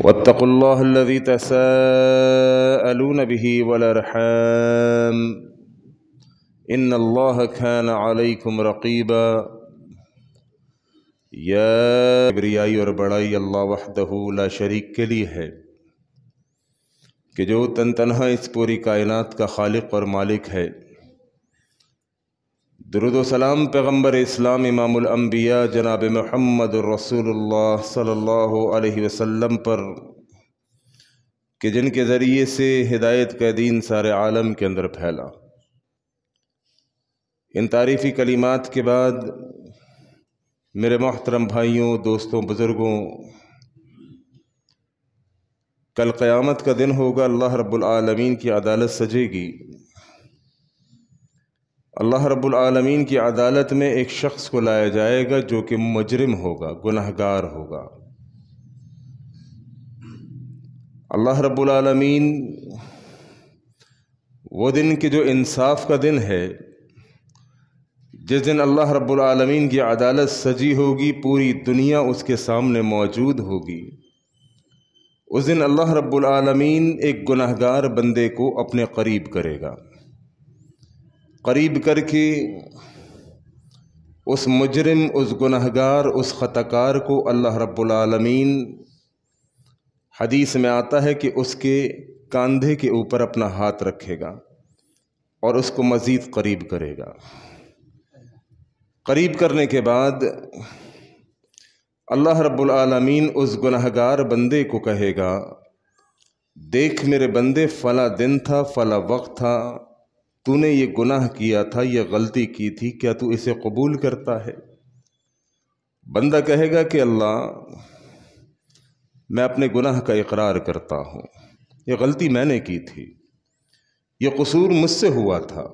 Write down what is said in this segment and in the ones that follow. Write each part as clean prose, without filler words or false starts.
واتقوا الله الذي تساءلون به والأرحام إن الله كان عليكم رقيبا یا کبریائی اور بڑائی اللہ وحدہ لا شریک کے لیے ہے کہ جو تنہا اس پوری کائنات کا خالق اور مالک ہے۔ درود و سلام پیغمبر اسلام امام الانبیاء جناب محمد رسول اللہ صلی اللہ علیہ وسلم پر کہ جن کے ذریعے سے ہدایت کا دین سارے عالم کے اندر پھیلا۔ ان تعریفی کلمات کے بعد میرے محترم بھائیوں، دوستوں، بزرگوں، کل قیامت کا دن ہوگا، اللہ رب العالمین کی عدالت سجے گی۔ اللہ رب العالمین کی عدالت میں ایک شخص کو لایا جائے گا جو کہ مجرم ہوگا، گنہگار ہوگا۔ اللہ رب العالمین وہ دن کہ جو انصاف کا دن ہے، جس دن اللہ رب العالمین کی عدالت سجی ہوگی، پوری دنیا اس کے سامنے موجود ہوگی۔ اس دن اللہ رب العالمین ایک گنہگار بندے کو اپنے قریب کرے گا، قریب کر کے اس مجرم، اس گنہگار، اس خطاکار کو اللہ رب العالمین، حدیث میں آتا ہے کہ اس کے کاندھے کے اوپر اپنا ہاتھ رکھے گا اور اس کو مزید قریب کرے گا۔ قریب کرنے کے بعد اللہ رب العالمین اس گنہگار بندے کو کہے گا، دیکھ میرے بندے، فلاں دن تھا، فلاں وقت تھا، تو نے یہ گناہ کیا تھا، یہ غلطی کی تھی، کیا تو اسے قبول کرتا ہے؟ بندہ کہے گا کہ اللہ، میں اپنے گناہ کا اقرار کرتا ہوں، یہ غلطی میں نے کی تھی، یہ قصور مجھ سے ہوا تھا،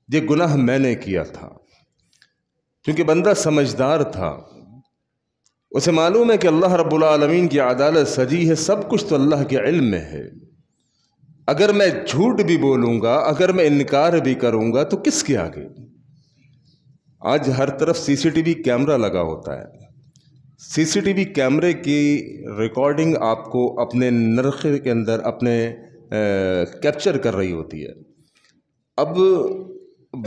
یہ گناہ میں نے کیا تھا۔ کیونکہ بندہ سمجھدار تھا، اسے معلوم ہے کہ اللہ رب العالمین کی عدالت سجی ہے، سب کچھ تو اللہ کے علم میں ہے۔ اگر میں جھوٹ بھی بولوں گا، اگر میں انکار بھی کروں گا تو کس کے آگے؟ آج ہر طرف سی سی ٹی وی کیمرہ لگا ہوتا ہے، سی سی ٹی وی کیمرے کی ریکارڈنگ آپ کو اپنے نرخے کے اندر اپنے کیپچر کر رہی ہوتی ہے۔ اب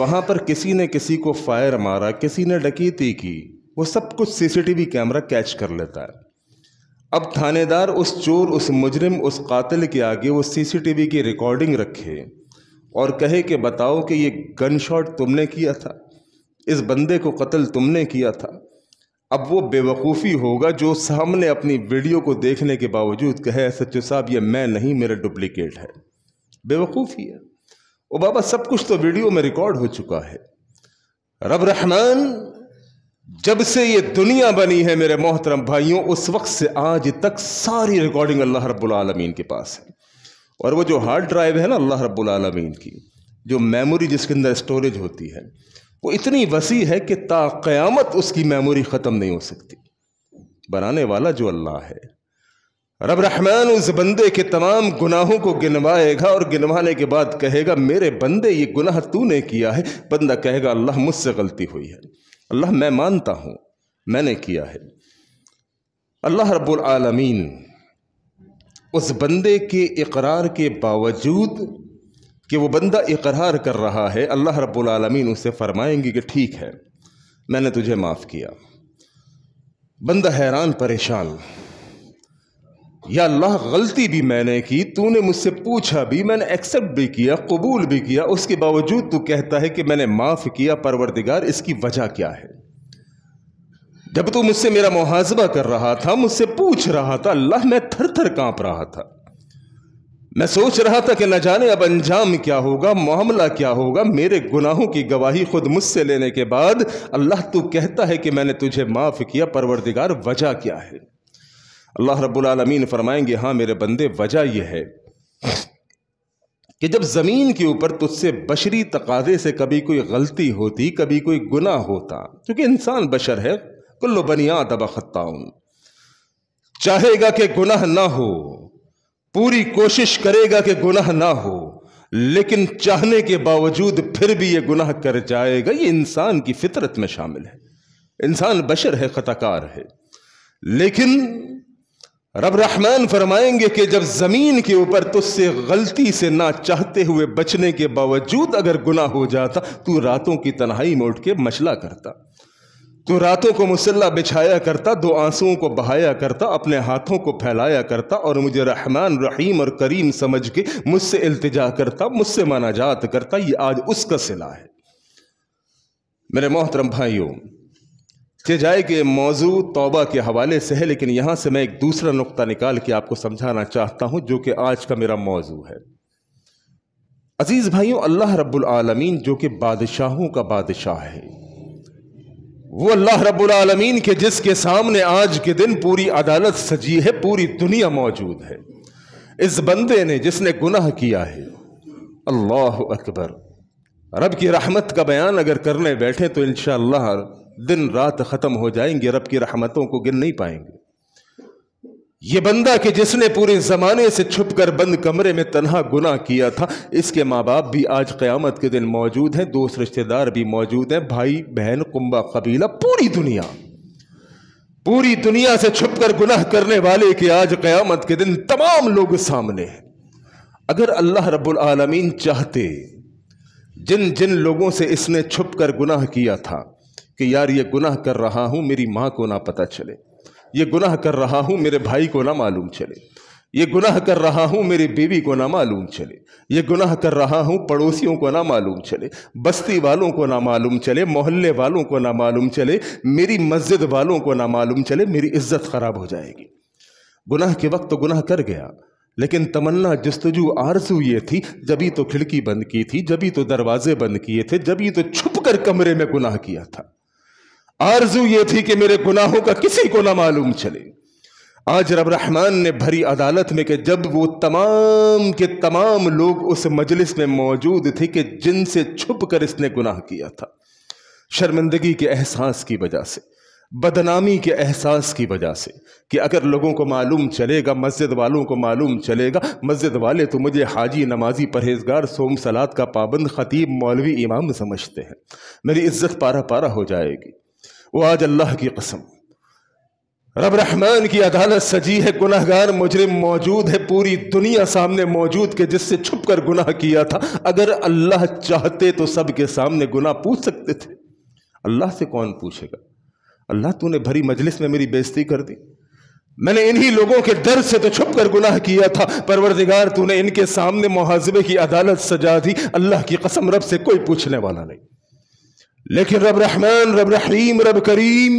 وہاں پر کسی نے کسی کو فائر مارا، کسی نے ڈکیتی کی، وہ سب کچھ C C T V camera catch کر لیتا ہے۔ اب تھانے دار اس چور، اس مجرم، اس قاتل کے آگے وہ سی سی ٹی وی کی ریکارڈنگ رکھے اور کہے کہ بتاؤ کہ یہ گن شاٹ تم نے کیا تھا، اس بندے کو قتل تم نے کیا تھا۔ اب وہ بے وقوفی ہوگا جو سامنے اپنی ویڈیو کو دیکھنے کے باوجود کہے سچو صاحب یہ میں نہیں، میرا ڈپلیکیٹ ہے۔ بے وقوفی ہے۔ او بابا، سب کچھ تو ویڈیو میں ریکارڈ ہو چکا ہے۔ رب رحمان جب سے یہ دنیا بنی ہے میرے محترم بھائیوں، اس وقت سے آج تک ساری ریکارڈنگ اللہ رب العالمین کے پاس ہے۔ اور وہ جو ہارڈ ڈرائیو ہے نا اللہ رب العالمین کی، جو میموری جس کے اندر اسٹوریج ہوتی ہے، وہ اتنی وسیع ہے کہ تا قیامت اس کی میموری ختم نہیں ہو سکتی۔ بنانے والا جو اللہ ہے، رب رحمان اس بندے کے تمام گناہوں کو گنوائے گا اور گنوانے کے بعد کہے گا میرے بندے یہ گناہ تو نے کیا ہے۔ بندہ کہے گا اللہ مجھ سے غلطی ہوئی ہے، اللہ میں مانتا ہوں میں نے کیا ہے۔ اللہ رب العالمین اس بندے کے اقرار کے باوجود کہ وہ بندہ اقرار کر رہا ہے، اللہ رب العالمین اسے فرمائیں گے کہ ٹھیک ہے میں نے تجھے معاف کیا۔ بندہ حیران پریشان، یا اللہ غلطی بھی میں نے کی، تو نے مجھ سے پوچھا بھی، میں نے ایکسپٹ بھی کیا، قبول بھی کیا، اس کے باوجود تو کہتا ہے کہ میں نے معاف کیا۔ پروردگار اس کی وجہ کیا ہے؟ جب تو مجھ سے میرا محاسبہ کر رہا تھا، مجھ سے پوچھ رہا تھا، اللہ میں تھر تھر کانپ رہا تھا، میں سوچ رہا تھا کہ نہ جانے اب انجام کیا ہوگا، معاملہ کیا ہوگا۔ میرے گناہوں کی گواہی خود مجھ سے لینے کے بعد اللہ تو کہتا ہے کہ میں نے تجھے معاف کیا، پروردگار وجہ کیا ہے؟ اللہ رب العالمین فرمائیں گے ہاں میرے بندے، وجہ یہ ہے کہ جب زمین کے اوپر تجھ سے بشری تقاضے سے کبھی کوئی غلطی ہوتی، کبھی کوئی گناہ ہوتا، کیونکہ انسان بشر ہے، کل بنی آدم خطاء، چاہے گا کہ گناہ نہ ہو، پوری کوشش کرے گا کہ گناہ نہ ہو، لیکن چاہنے کے باوجود پھر بھی یہ گناہ کر جائے گا۔ یہ انسان کی فطرت میں شامل ہے، انسان بشر ہے، خطا کار ہے، لیکن रब रहमान फरमाएंगे कि जब जमीन के ऊपर तुझसे गलती से ना चाहते हुए बचने के बावजूद अगर गुनाह हो जाता, तू रातों की तन्हाई में उठ के मशला करता, तू रातों को मुसल्ला बिछाया करता, दो आंसुओं को बहाया करता, अपने हाथों को फैलाया करता और मुझे रहमान रहीम और करीम समझ के मुझसे इल्तिजा करता, मुझसे मनाजात करता। ये आज उसका सिला है। मेरे मोहतरम भाइयों, कि जाए कि मौजू तौबा के हवाले से है, लेकिन यहां से मैं एक दूसरा नुक्ता निकाल के आपको समझाना चाहता हूं जो कि आज का मेरा मौजू है। अजीज भाइयों, अल्लाह रब्बुल आलमीन जो कि बादशाहों का बादशाह है, वो अल्लाह रब्बुल आलमीन के जिसके सामने आज के दिन पूरी अदालत सजी है, पूरी दुनिया मौजूद है, इस बंदे ने जिसने गुनाह किया है, अल्लाह अकबर, रब की रहमत का बयान अगर करने बैठे तो इंशाअल्लाह दिन रात ख़त्म हो जाएंगे, रब की रहमतों को गिन नहीं पाएंगे। ये बंदा कि जिसने पूरे ज़माने से छुपकर बंद कमरे में तन्हा गुनाह किया था, इसके माँ बाप भी आज क़यामत के दिन मौजूद हैं, दोस्त रिश्तेदार भी मौजूद हैं, भाई बहन कुंबा कबीला, पूरी दुनिया से छुपकर गुनाह करने वाले के आज क़यामत के दिन तमाम लोग सामने हैं। अगर अल्लाह रब्बुल आलमीन चाहते, जिन जिन लोगों से इसने छुपकर गुनाह किया था कि यार ये गुनाह कर रहा हूं, मेरी माँ को ना पता चले, ये गुनाह कर रहा हूं, मेरे भाई को ना मालूम चले, ये गुनाह कर रहा हूं, मेरी बीवी को ना मालूम चले, ये गुनाह कर रहा हूं, पड़ोसियों को ना मालूम चले, बस्ती वालों को ना मालूम चले, मोहल्ले वालों को ना मालूम चले, मेरी मस्जिद वालों को ना मालूम चले, मेरी इज्जत खराब हो जाएगी। गुनाह के वक्त तो गुनाह कर गया, लेकिन तमन्ना जस्तजू आरज़ू ये थी, जभी तो खिड़की बंद की थी, जभी तो दरवाजे बंद किए थे, जभी तो छुपकर कमरे में गुनाह किया था। आरज़ू ये थी कि मेरे गुनाहों का किसी को ना मालूम चले। आज रब रहमान ने भरी अदालत में कि जब वो तमाम के तमाम लोग उस मजलिस में मौजूद थे कि जिनसे छुप कर इसने गुनाह किया था, शर्मिंदगी के एहसास की वजह से, बदनामी के एहसास की वजह से, कि अगर लोगों को मालूम चलेगा, मस्जिद वालों को मालूम चलेगा, मस्जिद वाले तो मुझे हाजी, नमाजी, परहेजगार, सोम सलात का पाबंद, खतीब, मौलवी, इमाम समझते हैं, मेरी इज्जत पारा पारा हो जाएगी। वो आज अल्लाह की कसम, रब रहमान की अदालत सजी है, गुनाहगार मुजरिम मौजूद है, पूरी दुनिया सामने मौजूद के जिससे छुप कर गुनाह किया था। अगर अल्लाह चाहते तो सबके सामने गुनाह पूछ सकते थे। अल्लाह से कौन पूछेगा? अल्लाह तूने भरी मजलिस में मेरी बेइज्जती कर दी, मैंने इन्हीं लोगों के डर से तो छुप कर गुनाह किया था, परवरदिगार तूने इनके सामने मुहासबे की अदालत सजा दी। अल्लाह की कसम, रब से कोई पूछने वाला नहीं। लेकिन रब रहमान, रब रहीम, रब करीम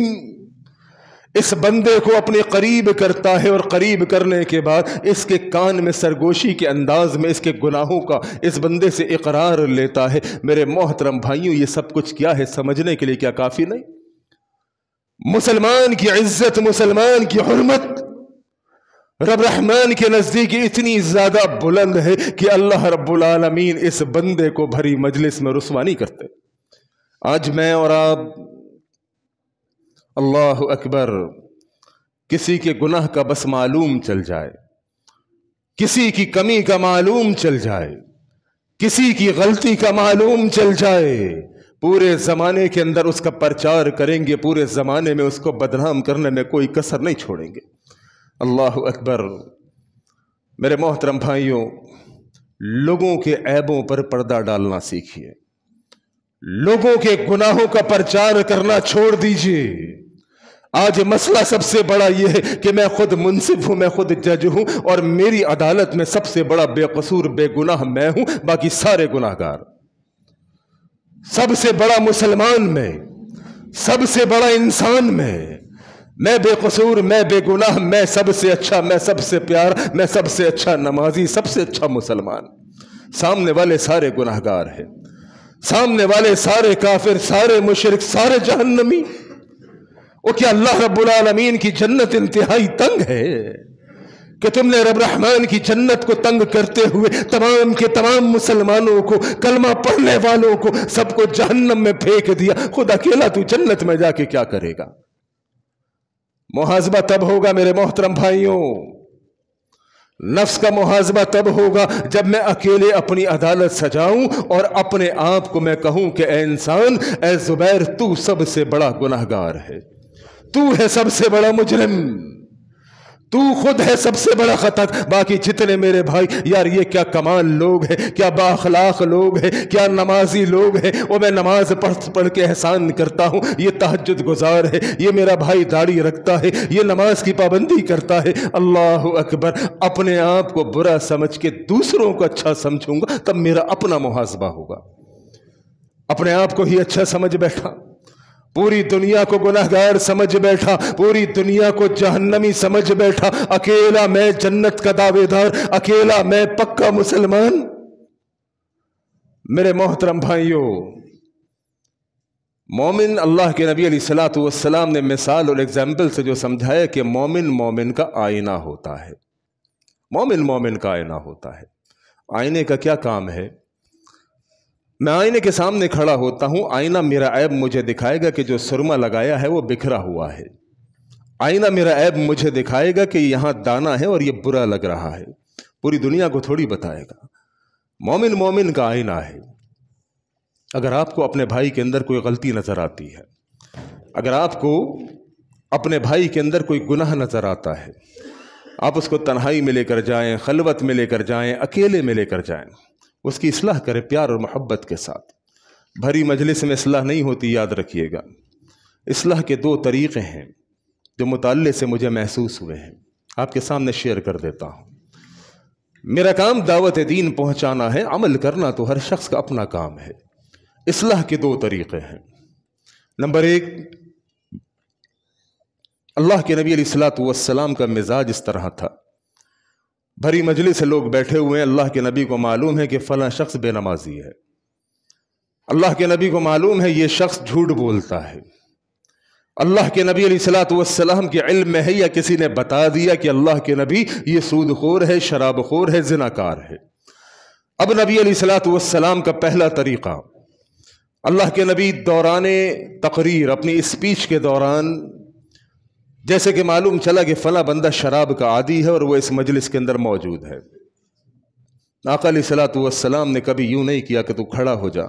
इस बंदे को अपने करीब करता है, और करीब करने के बाद इसके कान में सरगोशी के अंदाज में इसके गुनाहों का इस बंदे से इकरार लेता है। मेरे मोहतरम भाइयों, ये सब कुछ क्या है समझने के लिए क्या काफी नहीं? मुसलमान की इज्जत, मुसलमान की हुर्मत रब रहमान के नजदीक इतनी ज्यादा बुलंद है कि अल्लाह रब्बुल आलमीन इस बंदे को भरी मजलिस में रुस्वा नहीं करते। आज मैं और आप, अल्लाह अकबर, किसी के गुनाह का बस मालूम चल जाए, किसी की कमी का मालूम चल जाए, किसी की गलती का मालूम चल जाए, पूरे जमाने के अंदर उसका प्रचार करेंगे, पूरे जमाने में उसको बदनाम करने में कोई कसर नहीं छोड़ेंगे। अल्लाह अकबर। मेरे मोहतरम भाइयों, लोगों के ऐबों पर पर्दा डालना सीखिए, लोगों के गुनाहों का प्रचार करना छोड़ दीजिए। आज मसला सबसे बड़ा यह है कि मैं खुद मुंसिफ हूं, मैं खुद जज हूं, और मेरी अदालत में सबसे बड़ा बेकसूर बेगुनाह मैं हूं, बाकी सारे गुनाहगार। सबसे बड़ा मुसलमान में, सबसे बड़ा इंसान में, मैं बेकसूर, मैं बेगुनाह, मैं सबसे अच्छा, मैं सबसे प्यारा, मैं सबसे अच्छा नमाजी, सबसे अच्छा मुसलमान। सामने वाले सारे गुनाहगार हैं, सामने वाले सारे काफिर, सारे मुशरिक, सारे जहन्नमी। वो क्या अल्लाह रब्बुल आलमीन की जन्नत इंतहाई तंग है कि तुमने रब रहमान की जन्नत को तंग करते हुए तमाम के तमाम मुसलमानों को, कलमा पढ़ने वालों को, सबको जहन्नम में फेंक दिया? खुद अकेला तू जन्नत में जाके क्या करेगा? मुहासबा तब होगा मेरे मोहतरम भाइयों, नफ्स का मुहासबा तब होगा जब मैं अकेले अपनी अदालत सजाऊं और अपने आप को मैं कहूं कि ऐ इंसान, ऐ जुबैर, तू सबसे बड़ा गुनाहगार है, तू है सबसे बड़ा मुजरिम, تو خود ہے سب سے بڑا خطا، باقی جتنے میرے بھائی یار یہ کیا کمال لوگ ہیں، کیا بااخلاق لوگ ہیں، کیا نمازی لوگ ہیں، وہ میں نماز پڑھ کے احسان کرتا ہوں، یہ تہجد گزار ہے، یہ میرا بھائی داڑھی رکھتا ہے، یہ نماز کی پابندی کرتا ہے۔ اللہ اکبر، اپنے آپ کو برا سمجھ کے دوسروں کو اچھا سمجھوں گا تب میرا اپنا محاسبہ ہوگا۔ اپنے آپ کو ہی اچھا سمجھ بیٹھا، پوری دنیا کو گناہگار سمجھ بیٹھا، پوری دنیا کو جہنمی سمجھ بیٹھا، اکیلا میں جنت کا دعوے دار، اکیلا میں پکا مسلمان۔ میرے محترم بھائیوں، مومن، اللہ کے نبی علیہ الصلوۃ والسلام نے مثال اور ایگزامپل سے جو سمجھایا کہ مومن مومن کا آئینہ ہوتا ہے، مومن مومن کا آئینہ ہوتا ہے۔ آئینے کا کیا کام ہے؟ میں آئینے کے سامنے کھڑا ہوتا ہوں، آئینہ میرا عیب مجھے دکھائے گا کہ جو سرما لگایا ہے وہ بکھرا ہوا ہے، آئینہ میرا عیب مجھے دکھائے گا کہ یہاں دانا ہے اور یہ برا لگ رہا ہے، پوری دنیا کو تھوڑی بتائے گا۔ مومن مومن کا آئینہ ہے۔ اگر آپ کو اپنے بھائی کے اندر کوئی غلطی نظر آتی ہے، اگر آپ کو اپنے بھائی کے اندر کوئی گناہ نظر آتا ہے، آپ اس کو تنہائی میں لے کر جائیں، خلوت میں لے کر جائیں، اکیلے میں لے کر جائیں، اس کی اصلاح کرے پیار اور محبت کے ساتھ۔ بھری مجلس میں اصلاح نہیں ہوتی، یاد رکھیے گا۔ اصلاح کے 2 طریقے ہیں جو مطالعے سے مجھے محسوس ہوئے ہیں، آپ کے سامنے شیئر کر دیتا ہوں۔ میرا کام دعوت دین پہنچانا ہے، عمل کرنا تو ہر شخص کا اپنا کام ہے۔ اصلاح کے 2 طریقے ہیں۔ نمبر 1، اللہ کے نبی علیہ الصلوۃ والسلام کا مزاج اس طرح تھا، بھری مجلس سے لوگ بیٹھے ہوئے ہیں، اللہ کے نبی کو معلوم ہے کہ فلاں شخص بے نمازی ہے، اللہ کے نبی کو معلوم ہے یہ شخص جھوٹ بولتا ہے، اللہ کے نبی علیہ الصلوۃ والسلام کے علم میں ہے یا کسی نے بتا دیا کہ اللہ کے نبی یہ سود خور ہے، شراب خور ہے، زناکار ہے۔ اب نبی علیہ الصلوۃ والسلام کا پہلا طریقہ، اللہ کے نبی دوران تقریر، اپنی اسپیچ کے دوران، جیسے کہ معلوم چلا کہ فلاں بندہ شراب کا عادی ہے اور وہ اس مجلس کے اندر موجود ہے، آقا علیہ الصلوۃ والسلام نے کبھی یوں نہیں کیا کہ تو کھڑا ہو جا،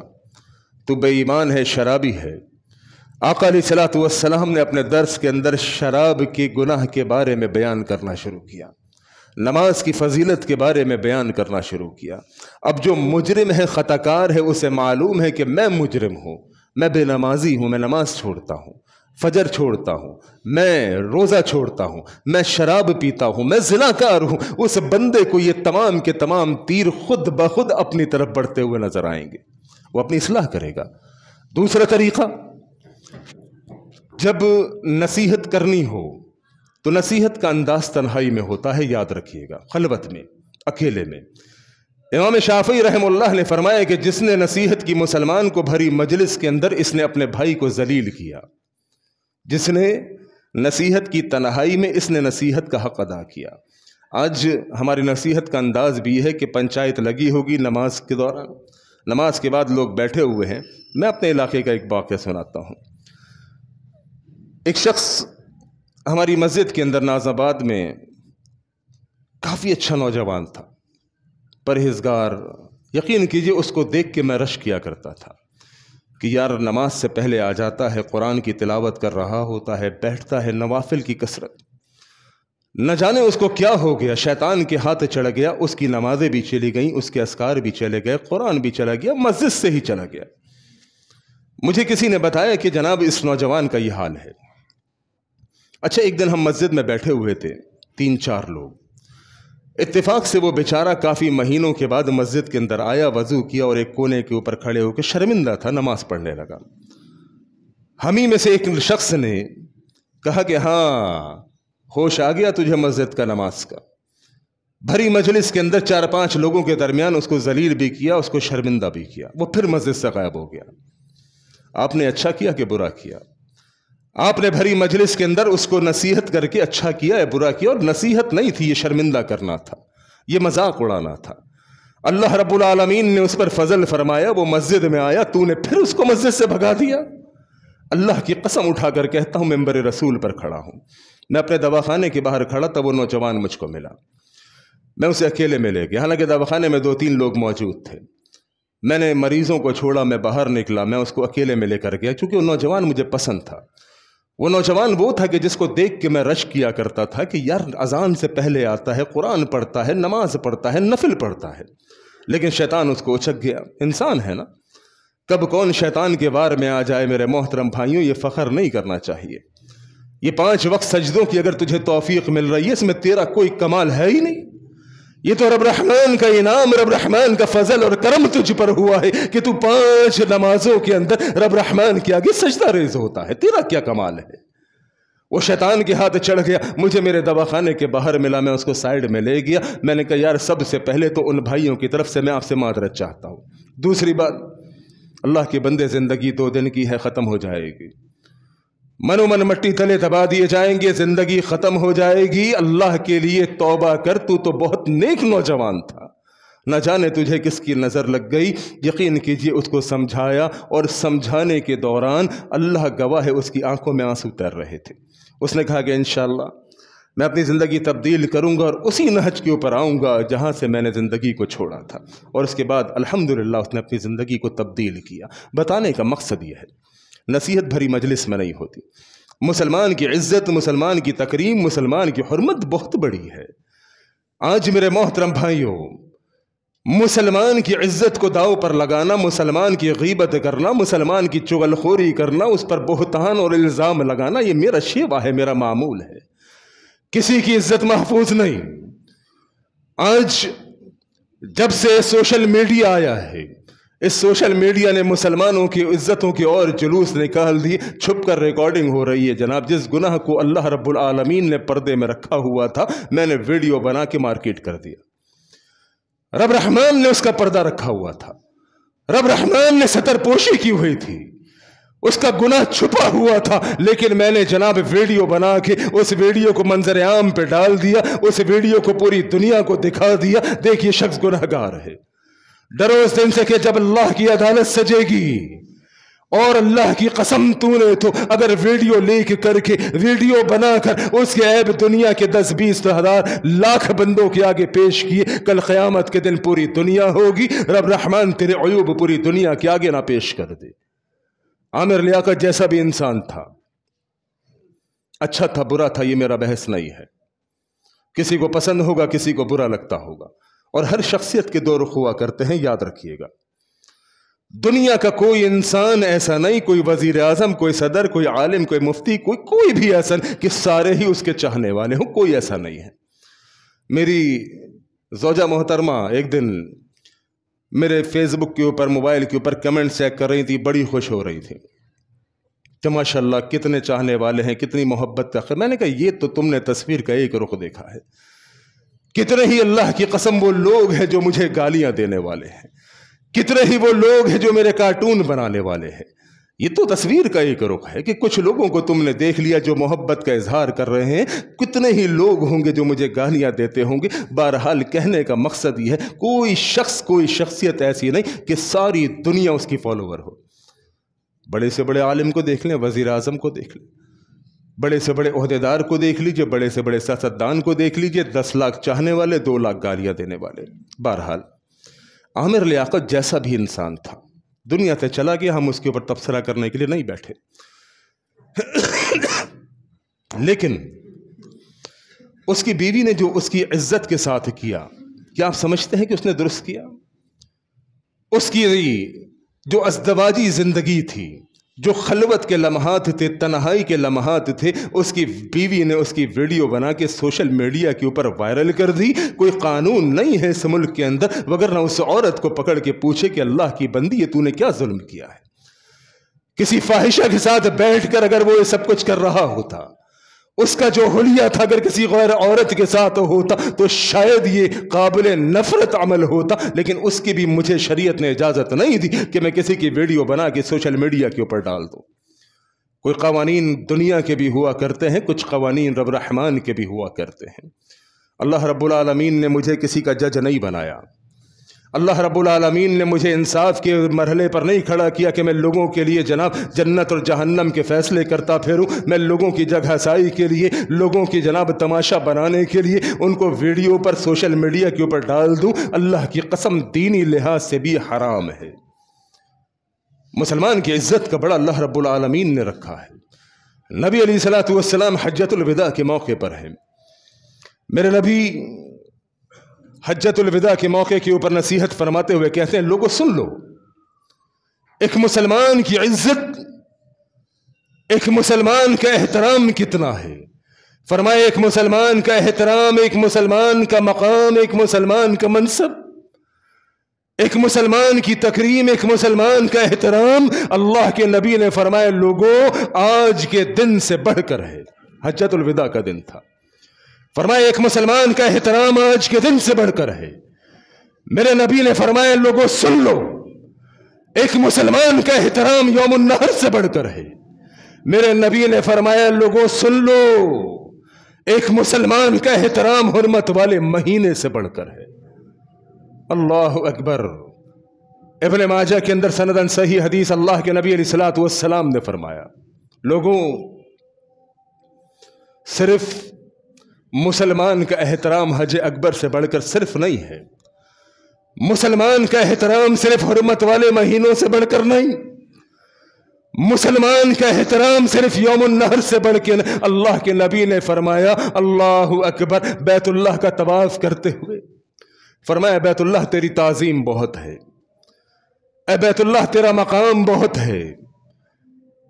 تو بے ایمان ہے، شرابی ہے۔ آقا علیہ الصلوۃ والسلام نے اپنے درس کے اندر شراب کے گناہ کے بارے میں بیان کرنا شروع کیا، نماز کی فضیلت کے بارے میں بیان کرنا شروع کیا۔ اب جو مجرم ہے، خطا کار ہے، اسے معلوم ہے کہ میں مجرم ہوں، میں بے نمازی ہوں، میں نماز چھوڑتا ہوں، فجر چھوڑتا ہوں، میں روزہ چھوڑتا ہوں، میں شراب پیتا ہوں، میں زناکار ہوں۔ اس بندے کو یہ تمام کے تمام تیر خود بخود اپنی طرف بڑھتے ہوئے نظر آئیں گے، وہ اپنی اصلاح کرے گا۔ دوسرا طریقہ، جب نصیحت کرنی ہو تو نصیحت کا انداز تنہائی میں ہوتا ہے، یاد رکھیے گا، خلوت میں، اکیلے میں۔ امام شافعی رحمہ اللہ نے فرمایا کہ جس نے نصیحت کی مسلمان کو بھری مجلس کے اندر، اس نے اپنے بھائی کو ذلیل کیا۔ جس نے نصیحت کی تنہائی میں، اس نے نصیحت کا حق ادا کیا۔ آج ہماری نصیحت کا انداز بھی ہے کہ پنچایت لگی ہوگی نماز کے دوران، نماز کے بعد لوگ بیٹھے ہوئے ہیں۔ میں اپنے علاقے کا ایک واقعہ سناتا ہوں۔ ایک شخص ہماری مسجد کے اندر ناز آباد میں کافی اچھا نوجوان تھا، پرہیزگار، یقین کیجئے اس کو دیکھ کے میں رشک کیا کرتا تھا کہ یار نماز سے پہلے آ جاتا ہے، قرآن کی تلاوت کر رہا ہوتا ہے، بیٹھتا ہے، نوافل کی کثرت۔ نہ جانے اس کو کیا ہو گیا، شیطان کے ہاتھ چڑھ گیا، اس کی نمازیں بھی چلی گئیں، اس کے اذکار بھی چلے گئے، قرآن بھی چلا گیا، مسجد سے ہی چلا گیا۔ مجھے کسی نے بتایا کہ جناب اس نوجوان کا یہ حال ہے۔ اچھا، ایک دن ہم مسجد میں بیٹھے ہوئے تھے، 3-4 لوگ۔ اتفاق سے وہ بیچارہ کافی مہینوں کے بعد مسجد کے اندر آیا، وضو کیا اور ایک کونے کے اوپر کھڑے ہو کے شرمندہ تھا، نماز پڑھنے لگا۔ ہم ہی میں سے ایک شخص نے کہا کہ ہاں، ہوش آ گیا تجھے مسجد کا، نماز کا۔ بھری مجلس کے اندر 4-5 لوگوں کے درمیان اس کو ذلیل بھی کیا، اس کو شرمندہ بھی کیا، وہ پھر مسجد سے غائب ہو گیا۔ آپ نے اچھا کیا کہ برا کیا؟ آپ نے بھری مجلس کے اندر اس کو نصیحت کر کے اچھا کیا یا برا کیا؟ اور نصیحت نہیں تھی، یہ شرمندہ کرنا تھا، یہ مذاق اڑانا تھا۔ اللہ رب العالمین نے اس پر فضل فرمایا، وہ مسجد میں آیا، تو نے پھر اس کو مسجد سے بھگا دیا۔ اللہ کی قسم اٹھا کر کہتا ہوں، ممبر رسول پر کھڑا ہوں، میں اپنے دواخانے کے باہر کھڑا تھا، وہ نوجوان مجھ کو ملا، میں اسے اکیلے میں لے گیا، حالانکہ دواخانے میں 2-3 لوگ موجود تھے۔ میں نے مریضوں کو چھوڑا، میں باہر نکلا، میں اس کو اکیلے میں لے کر گیا، چونکہ وہ نوجوان مجھے پسند تھا۔ वो नौजवान वो था कि जिसको देख के मैं रश किया करता था कि यार अजान से पहले आता है, कुरान पढ़ता है, नमाज पढ़ता है, नफिल पढ़ता है, लेकिन शैतान उसको उचक गया। इंसान है ना, कब कौन शैतान के वार में आ जाए। मेरे मोहतरम भाइयों, ये फ़ख्र नहीं करना चाहिए। ये 5 वक्त सजदों की अगर तुझे तौफीक मिल रही है, इसमें तेरा कोई कमाल है ही नहीं। ये तो रब रहमान का इनाम, रब रहमान का फजल और करम तुझ पर हुआ है कि तू 5 नमाजों के अंदर रब रहमान के आगे सजदा रेज़ होता है। तेरा क्या कमाल है। वो शैतान के हाथ चढ़ गया, मुझे मेरे दवाखाने के बाहर मिला, मैं उसको साइड में ले गया। मैंने कहा यार सबसे पहले तो उन भाइयों की तरफ से मैं आपसे मादरत चाहता हूँ। दूसरी बात, अल्लाह के बंदे, जिंदगी 2 दिन की है, ख़त्म हो जाएगी। मनोमन मट्टी तले दबा दिए जाएंगे, जिंदगी खत्म हो जाएगी। अल्लाह के लिए तौबा कर, तू तो बहुत नेक नौजवान था, न जाने तुझे किसकी नज़र लग गई। यकीन कीजिए उसको समझाया, और समझाने के दौरान अल्लाह गवाह है उसकी आंखों में आंसू तैर रहे थे। उसने कहा कि इंशाअल्लाह मैं अपनी ज़िंदगी तब्दील करूँगा और उसी नहज के ऊपर आऊँगा जहाँ से मैंने ज़िंदगी को छोड़ा था। और उसके बाद अल्हम्दुलिल्लाह उसने अपनी ज़िंदगी को तब्दील किया। बताने का मकसद ये है, नसीहत भरी मजलिस में नहीं होती। मुसलमान की इज्जत, मुसलमान की तकरीम, मुसलमान की हुर्मत बहुत बड़ी है। आज मेरे मोहतरम भाइयों, मुसलमान की इज्जत को दाव पर लगाना, मुसलमान की गीबत करना, मुसलमान की चुगलखोरी करना, उस पर बोहतान और इल्ज़ाम लगाना, ये मेरा शेवा है, मेरा मामूल है। किसी की इज्जत महफूज नहीं। आज जब से सोशल मीडिया आया है, इस सोशल मीडिया ने मुसलमानों की इज्जतों की और जुलूस निकाल दी। छुप कर रिकॉर्डिंग हो रही है जनाब। जिस गुनाह को अल्लाह रब्बुल आलमीन ने पर्दे में रखा हुआ था, मैंने वीडियो बना के मार्केट कर दिया। रब रहमान ने उसका पर्दा रखा हुआ था, रब रहमान ने सतरपोशी की हुई थी, उसका गुनाह छुपा हुआ था, लेकिन मैंने जनाब वीडियो बना के उस वीडियो को मंजर आम पे डाल दिया, उस वीडियो को पूरी दुनिया को दिखा दिया। देखिए शख्स गुनाहगार है। डरो उस दिन से कि जब अल्लाह की अदालत सजेगी, और अल्लाह की कसम तूने तो अगर वीडियो लीक करके, वीडियो बनाकर उसके ऐब दुनिया के 10-20 हज़ार लाख बंदों के आगे पेश किए, कल क़यामत के दिन पूरी दुनिया होगी, रब रहमान तेरे अयूब पूरी दुनिया के आगे ना पेश कर दे। आमिर लियाकत जैसा भी इंसान था, अच्छा था बुरा था, ये मेरा बहस नहीं है। किसी को पसंद होगा, किसी को बुरा लगता होगा, और हर शख्सियत के 2 रुख हुआ करते हैं, याद रखिएगा। दुनिया का कोई इंसान ऐसा नहीं, कोई वजीर आजम, कोई सदर, कोई आलिम, कोई मुफ्ती, कोई भी ऐसा कि सारे ही उसके चाहने वाले हों, कोई ऐसा नहीं है। मेरी ज़ौजा मोहतरमा एक दिन मेरे फेसबुक के ऊपर, मोबाइल के ऊपर कमेंट चेक कर रही थी, बड़ी खुश हो रही थी कि माशाल्लाह कितने चाहने वाले हैं, कितनी मोहब्बत का। मैंने कहा ये तो तुमने तस्वीर का एक रुख देखा है, कितने ही अल्लाह की कसम वो लोग हैं जो मुझे गालियां देने वाले हैं, कितने ही वो लोग हैं जो मेरे कार्टून बनाने वाले हैं। ये तो तस्वीर का एक रुख है कि कुछ लोगों को तुमने देख लिया जो मोहब्बत का इजहार कर रहे हैं, कितने ही लोग होंगे जो मुझे गालियां देते होंगे। बहरहाल कहने का मकसद ये है, कोई शख्स, कोई शख्सियत ऐसी नहीं कि सारी दुनिया उसकी फॉलोवर हो। बड़े से बड़े आलिम को देख लें, वजीर आजम को देख लें, बड़े से बड़े ओहदेदार को देख लीजिए, बड़े से बड़े सियासतदान को देख लीजिए, 10 लाख चाहने वाले, 2 लाख गालियां देने वाले। बहरहाल आमिर लियाकत जैसा भी इंसान था, दुनिया से चला गया, हम उसके ऊपर तबसरा करने के लिए नहीं बैठे। लेकिन उसकी बीवी ने जो उसकी इज्जत के साथ किया, क्या आप समझते हैं कि उसने दुरुस्त किया? उसकी जो अज़दवाजी जिंदगी थी, जो खलवत के लम्हात थे, तन्हाई के लम्हात थे, उसकी बीवी ने उसकी वीडियो बना के सोशल मीडिया के ऊपर वायरल कर दी। कोई कानून नहीं है इस मुल्क के अंदर वगरना उस औरत को पकड़ के पूछे कि अल्लाह की बंदी ये तूने क्या जुल्म किया है। किसी फाहिशा के साथ बैठकर अगर वो ये सब कुछ कर रहा होता, उसका जो हुलिया था अगर किसी गैर औरत के साथ होता तो शायद ये काबिल नफरत अमल होता, लेकिन उसकी भी मुझे शरीयत ने इजाज़त नहीं दी कि मैं किसी की वीडियो बना के सोशल मीडिया के ऊपर डाल दूँ। कोई कवानीन दुनिया के भी हुआ करते हैं, कुछ कवानीन रब रहमान के भी हुआ करते हैं। अल्लाह रब्बुल आलमीन ने मुझे किसी का जज नहीं बनाया। अल्लाह रब्बुल आलमीन ने मुझे इंसाफ के मरहले पर नहीं खड़ा किया कि मैं लोगों के लिए जनाब जन्नत और जहन्नम के फैसले करता फिरूं। मैं लोगों की जगहसाई के लिए, लोगों की जनाब तमाशा बनाने के लिए उनको वीडियो पर, सोशल मीडिया के ऊपर डाल दूं। अल्लाह की कसम दीनी लिहाज से भी हराम है। मुसलमान की इज्जत का बड़ा अल्लाह रब्बुल आलमीन ने रखा है। नबी अलैहिस्सलातु वस्सलाम हज्जतुल विदा के मौके पर हैं। मेरे नबी हज्जतुल विदा के मौके के ऊपर नसीहत फरमाते हुए कहते हैं, लोगों सुन लो, एक मुसलमान की इज्जत, एक मुसलमान का एहतराम कितना है। फरमाया एक मुसलमान का एहतराम, एक मुसलमान का मकाम, एक मुसलमान का मनसब, एक मुसलमान की तकरीम, एक मुसलमान का एहतराम। अल्लाह के नबी ने फरमाया, लोगों आज के दिन से बढ़कर है। हज्जतुल विदा का दिन था। फरमाया एक मुसलमान का एहतराम आज के दिन से बढ़कर है। मेरे नबी ने फरमाया, लोगों सुन लो, एक मुसलमान का एहतराम यौमुन नहर से बढ़कर है। मेरे नबी ने फरमाया, लोगों सुन लो, एक मुसलमान का एहतराम हुर्मत वाले महीने से बढ़कर है। अल्लाह अकबर। इब्न माजा के अंदर सनदन सही हदीस अल्लाह के नबी अलैहिस्सलातु वस्सलाम ने फरमाया, लोगों सिर्फ मुसलमान का एहतराम हज अकबर से बढ़कर सिर्फ नहीं है, मुसलमान का एहतराम सिर्फ हुर्मत वाले महीनों से बढ़कर नहीं, मुसलमान का एहतराम सिर्फ यौमुन नहर से बढ़ के। अल्लाह के नबी ने फरमाया, अल्लाहु अकबर, बैतुल्लाह का तवाफ करते हुए फरमाया, बैतुल्लाह तेरी ताजीम बहुत है, ए बैतुल्लाह तेरा मकाम बहुत है,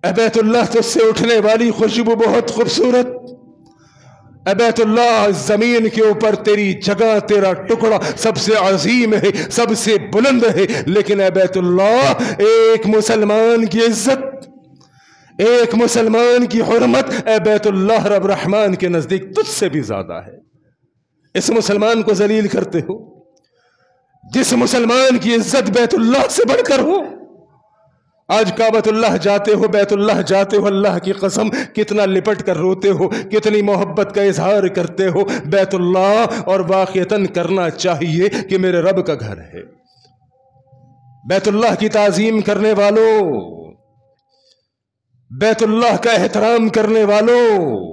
ए बैतुल्लाह तुझसे उठने वाली खुशबू बहुत खूबसूरत, ए बैतुल्लाह जमीन के ऊपर तेरी जगह, तेरा टुकड़ा सबसे अजीम है, सबसे बुलंद है। लेकिन ए बैतुल्लाह एक मुसलमान की इज्जत, एक मुसलमान की हुर्मत ए बैतुल्लाह रब रहमान के नजदीक तुझसे भी ज्यादा है। इस मुसलमान को जलील करते हो, जिस मुसलमान की इज्जत बैतुल्लाह से बढ़कर हो। आज काबतुल्लाह जाते हो, बैतुल्लाह जाते हो, अल्लाह की कसम कितना लिपट कर रोते हो, कितनी मोहब्बत का इजहार करते हो बैतुल्लाह, और वाक़ियतन करना चाहिए कि मेरे रब का घर है। बैतुल्लाह की ताजीम करने वालों, बैतुल्लाह का एहतराम करने वालों,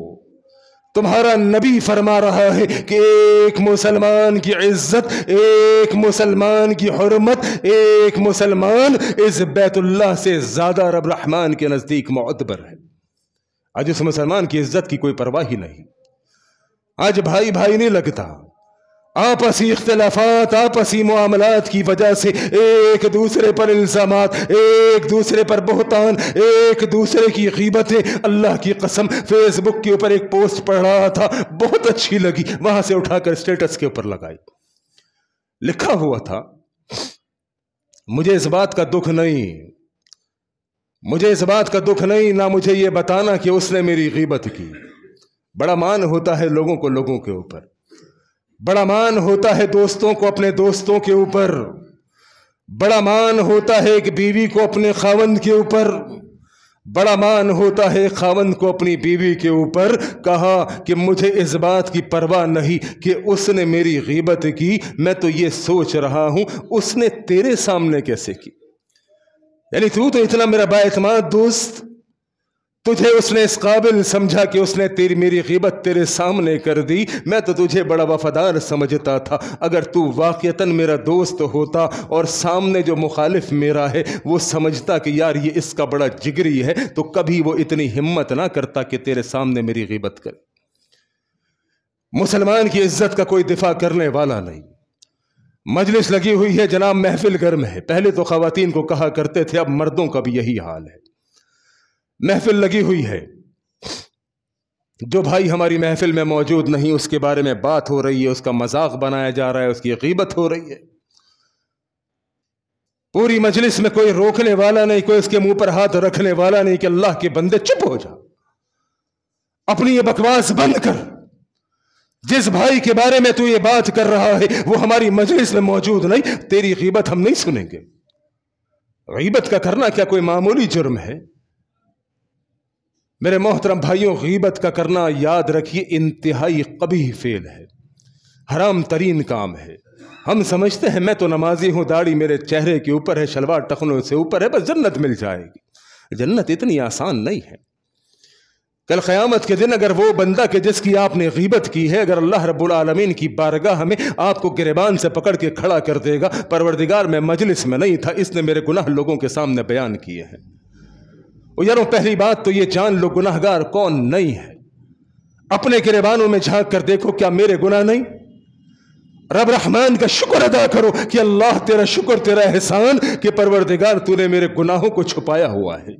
तुम्हारा नबी फरमा रहा है कि एक मुसलमान की इज्जत, एक मुसलमान की हुर्मत, एक मुसलमान इस बैतुल्लाह से ज्यादा रब रहमान के नजदीक मुअतबर है। आज उस मुसलमान की इज्जत की कोई परवाह ही नहीं। आज भाई भाई नहीं लगता, आपसी इख्तिलाफात, आपसी मुआमलात की वजह से एक दूसरे पर इल्जामात, एक दूसरे पर बुहतान, एक दूसरे की गीबतें। अल्लाह की कसम फेसबुक के ऊपर एक पोस्ट पढ़ रहा था, बहुत अच्छी लगी, वहां से उठाकर स्टेटस के ऊपर लगाई। लिखा हुआ था, मुझे इस बात का दुख नहीं, मुझे इस बात का दुख नहीं, ना मुझे ये बताना कि उसने मेरी गीबत की। बड़ा मान होता है लोगों को लोगों के ऊपर, बड़ा मान होता है दोस्तों को अपने दोस्तों के ऊपर, बड़ा मान होता है एक बीवी को अपने खावंद के ऊपर, बड़ा मान होता है खावंद को अपनी बीवी के ऊपर। कहा कि मुझे इस बात की परवाह नहीं कि उसने मेरी गीबत की, मैं तो ये सोच रहा हूं उसने तेरे सामने कैसे की। यानी तू तो इतना मेरा बाएतमाद दोस्त, तुझे उसने इस काबिल समझा कि उसने तेरी मेरी गीबत तेरे सामने कर दी। मैं तो तुझे बड़ा वफादार समझता था। अगर तू वाक़ियतन मेरा दोस्त होता और सामने जो मुखालिफ मेरा है वो समझता कि यार ये इसका बड़ा जिगरी है, तो कभी वो इतनी हिम्मत ना करता कि तेरे सामने मेरी गीबत करे। मुसलमान की इज्जत का कोई दिफा करने वाला नहीं। मजलिस लगी हुई है जनाब, महफिल गर्म है। पहले तो ख़वातीन को कहा करते थे, अब मर्दों का भी यही हाल है। महफिल लगी हुई है, जो भाई हमारी महफिल में मौजूद नहीं उसके बारे में बात हो रही है, उसका मजाक बनाया जा रहा है, उसकी गीबत हो रही है। पूरी मजलिस में कोई रोकने वाला नहीं, कोई उसके मुंह पर हाथ रखने वाला नहीं कि अल्लाह के बंदे चुप हो जा, अपनी ये बकवास बंद कर। जिस भाई के बारे में तू ये बात कर रहा है वो हमारी मजलिस में मौजूद नहीं, तेरी गीबत हम नहीं सुनेंगे। गीबत का करना क्या कोई मामूली जुर्म है? मेरे मोहतरम भाइयों, गीबत का करना याद रखिए इंतहाई कबीह फेल है, हराम तरीन काम है। हम समझते हैं मैं तो नमाजी हूं, दाढ़ी मेरे चेहरे के ऊपर है, शलवार टखनों से ऊपर है, बस जन्नत मिल जाएगी। जन्नत इतनी आसान नहीं है। कल क़यामत के दिन अगर वो बंदा के जिसकी आपने गीबत की है, अगर अल्लाह रब्बुल आलमीन की बारगाह में आपको गिरबान से पकड़ के खड़ा कर देगा, परवरदिगार मैं मजलिस में नहीं था, इसने मेरे गुनाह लोगों के सामने बयान किए हैं, اور یارو پہلی بات تو یہ جان لو گناہگار کون نہیں ہے. اپنے گریبانوں میں جھانک کر دیکھو کیا میرے گناہ نہیں؟ رب رحمان کا شکر ادا کرو کہ اللہ تیرا شکر تیرا احسان کہ پروردگار تو نے میرے گناہوں کو چھپایا ہوا ہے.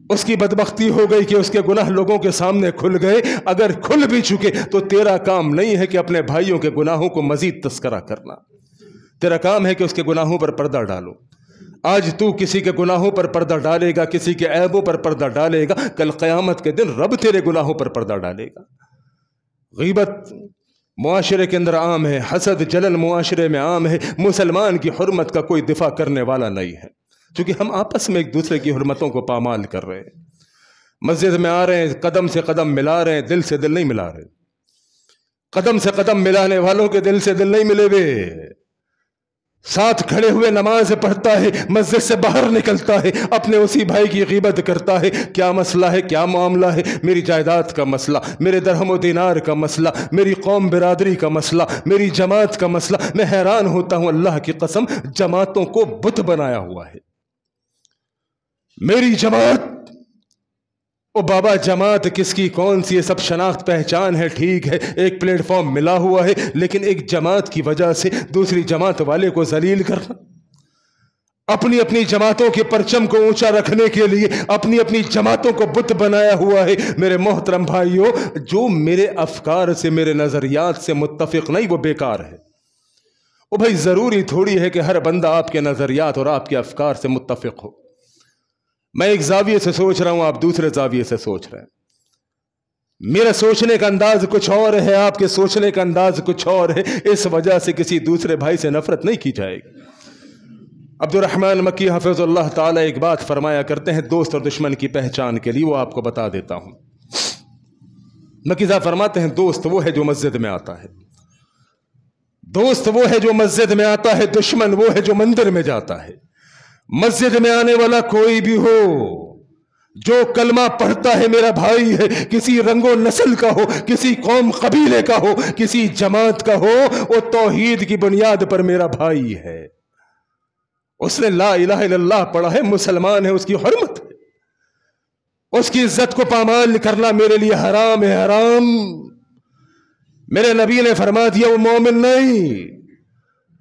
اس کی بدبختی ہو گئی کہ اس کے گناہ لوگوں کے سامنے کھل گئے. اگر کھل بھی چکے تو تیرا کام نہیں ہے کہ اپنے بھائیوں کے گناہوں کو مزید تذکرہ کرنا. تیرا کام ہے کہ اس کے گناہوں پر پردہ ڈالو. آج تو کسی کے گناہوں پر پردہ ڈالے گا, کسی کے عیبوں پر پردہ ڈالے گا, کل قیامت کے دن رب تیرے گناہوں پر پردہ ڈالے گا. غیبت معاشرے کے اندر عام ہے, حسد جلن معاشرے میں عام ہے. مسلمان کی حرمت کا کوئی دفاع کرنے والا نہیں ہے, کیونکہ ہم آپس میں ایک دوسرے کی حرمتوں کو پامال کر رہے ہیں. مسجد میں آ رہے ہیں, قدم سے قدم ملا رہے ہیں, دل سے دل نہیں ملا رہے. قدم سے قدم ملانے والوں کے دل سے دل نہیں ملے ہوئے. ساتھ کھڑے ہوئے نماز پڑھتا ہے, مسجد سے باہر نکلتا ہے, اپنے اسی بھائی کی غیبت کرتا ہے. کیا مسئلہ ہے, کیا معاملہ ہے؟ میری جائیداد کا مسئلہ, میرے درہم و دینار کا مسئلہ, میری قوم برادری کا مسئلہ, میری جماعت کا مسئلہ. میں حیران ہوتا ہوں, اللہ کی قسم جماعتوں کو بت بنایا ہوا ہے. میری جماعت, او بابا جماعت کس کی کون سی ہے؟ سب شناخت پہچان ہے, ٹھیک ہے, ایک پلیٹ فارم ملا ہوا ہے, لیکن ایک جماعت کی وجہ سے دوسری جماعت والے کو ذلیل کرنا, اپنی اپنی جماعتوں کے پرچم کو اونچا رکھنے کے لیے اپنی اپنی جماعتوں کو بت بنایا ہوا ہے. میرے محترم بھائیوں, جو میرے افکار سے میرے نظریات سے متفق نہیں وہ بیکار ہے. او بھائی ضروری تھوڑی ہے کہ ہر بندہ آپ کے نظریات اور آپ کے افکار سے متفق ہو. میں ایک زاویے سے سوچ رہا ہوں, آپ دوسرے زاویے سے سوچ رہے ہیں. میرا سوچنے کا انداز کچھ اور ہے, آپ کے سوچنے کا انداز کچھ اور ہے. اس وجہ سے کسی دوسرے بھائی سے نفرت نہیں کی جائے گی. عبد الرحمن مکی حفظ اللہ تعالی ایک بات فرمایا کرتے ہیں دوست اور دشمن کی پہچان کے لیے, وہ آپ کو بتا دیتا ہوں. مکی صاحب فرماتے ہیں دوست وہ ہے جو مسجد میں آتا ہے, دوست وہ ہے جو مسجد میں آتا ہے, دشمن وہ ہے جو مندر میں جاتا ہے. مسجد میں آنے والا کوئی بھی ہو, جو کلمہ پڑھتا ہے میرا بھائی ہے, کسی رنگ و نسل کا ہو, کسی قوم قبیلے کا ہو, کسی جماعت کا ہو, وہ توحید کی بنیاد پر میرا بھائی ہے. اس نے لا الہ الا اللہ پڑھا ہے, مسلمان ہے, اس کی حرمت ہے, اس کی عزت کو پامال کرنا میرے لیے حرام ہے. حرام. میرے نبی نے فرما دیا وہ مومن نہیں.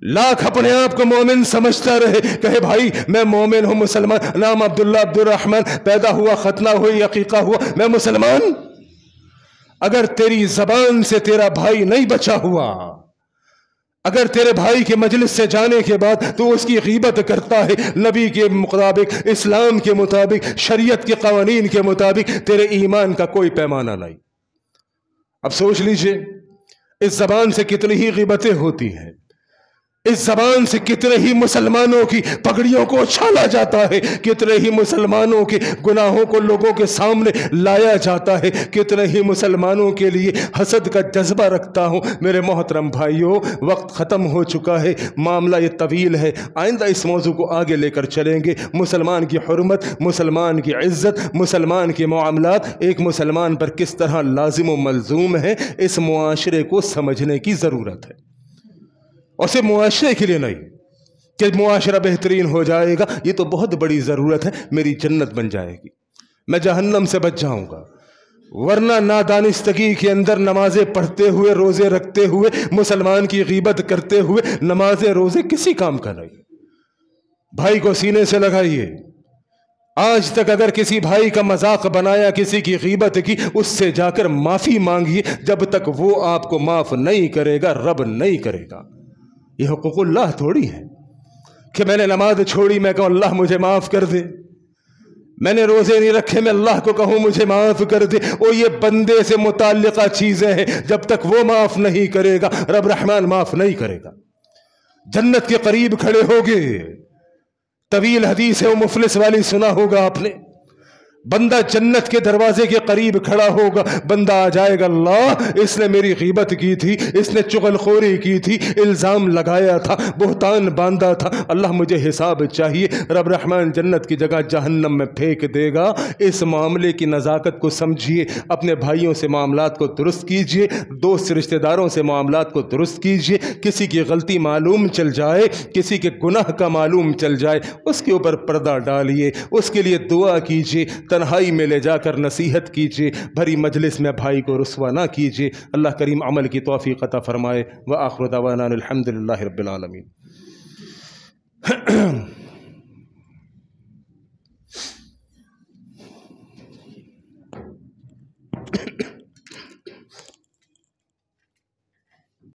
لاکھ اپنے آپ کو مومن سمجھتا رہے, کہے بھائی میں مومن ہوں, مسلمان, نام عبداللہ عبد الرحمن, پیدا ہوا, ختنہ ہوئی, عقیقہ ہوا, میں مسلمان. اگر تیری زبان سے تیرا بھائی نہیں بچا ہوا, اگر تیرے بھائی کے مجلس سے جانے کے بعد تو اس کی غیبت کرتا ہے, نبی کے مطابق, اسلام کے مطابق, شریعت کے قوانین کے مطابق, تیرے ایمان کا کوئی پیمانہ نہیں. اب سوچ لیجئے اس زبان سے کتنی ہی غیبتیں ہوتی ہیں, اس زبان سے کتنے ہی مسلمانوں کی پگڑیوں کو اچھالا جاتا ہے, کتنے ہی مسلمانوں کے گناہوں کو لوگوں کے سامنے لایا جاتا ہے, کتنے ہی مسلمانوں کے لیے حسد کا جذبہ رکھتا ہوں. میرے محترم بھائیوں, وقت ختم ہو چکا ہے, معاملہ یہ طویل ہے, آئندہ اس موضوع کو آگے لے کر چلیں گے. مسلمان کی حرمت, مسلمان کی عزت, مسلمان کے معاملات ایک مسلمان پر کس طرح لازم و ملزوم ہے, اس معاشرے کو سمجھنے کی ضرورت ہے. اور صرف معاشرے کے لیے نہیں کہ معاشرہ بہترین ہو جائے گا, یہ تو بہت بڑی ضرورت ہے, میری جنت بن جائے گی, میں جہنم سے بچ جاؤں گا. ورنہ نادانستگی کے اندر نمازیں پڑھتے ہوئے, روزے رکھتے ہوئے, مسلمان کی غیبت کرتے ہوئے, نمازیں روزے کسی کام کا نہیں. بھائی کو سینے سے لگائیے. آج تک اگر کسی بھائی کا مذاق بنایا, کسی کی غیبت کی, اس سے جا کر معافی مانگیے. جب تک وہ آپ کو معاف نہیں کرے گا, رب نہیں کرے گا. یہ حقوق اللہ تھوڑی ہے کہ میں نے نماز چھوڑی, میں کہوں اللہ مجھے معاف کر دے, میں نے روزے نہیں رکھے, میں اللہ کو کہوں مجھے معاف کر دے. وہ یہ بندے سے متعلقہ چیزیں ہیں, جب تک وہ معاف نہیں کرے گا رب رحمان معاف نہیں کرے گا. جنت کے قریب کھڑے ہوگے. طویل حدیث ہے, وہ مفلس والی سنا ہوگا آپ نے. बंदा जन्नत के दरवाजे के करीब खड़ा होगा, बंदा आ जाएगा, अल्लाह इसने मेरी गीबत की थी, इसने चुगलखोरी की थी, इल्ज़ाम लगाया था, बुहतान बांधा था, अल्लाह मुझे हिसाब चाहिए। रब रहमान जन्नत की जगह जहन्नम में फेंक देगा। इस मामले की नज़ाकत को समझिए, अपने भाइयों से मामलात को दुरुस्त कीजिए, दोस्त रिश्तेदारों से मामलात को दुरुस्त कीजिए। किसी की गलती मालूम चल जाए, किसी के गुनाह का मालूम चल जाए, उसके ऊपर पर्दा डालिए, उसके लिए दुआ कीजिए, तन्हाई में ले जाकर नसीहत कीजिए, भरी मजलिस में भाई को रुस्वा ना कीजिए। अल्लाह करीम अमल की तौफीक अता फरमाए। व आखिर दवाना अल्हम्दुलिल्लाहि रब्बिल आलमीन।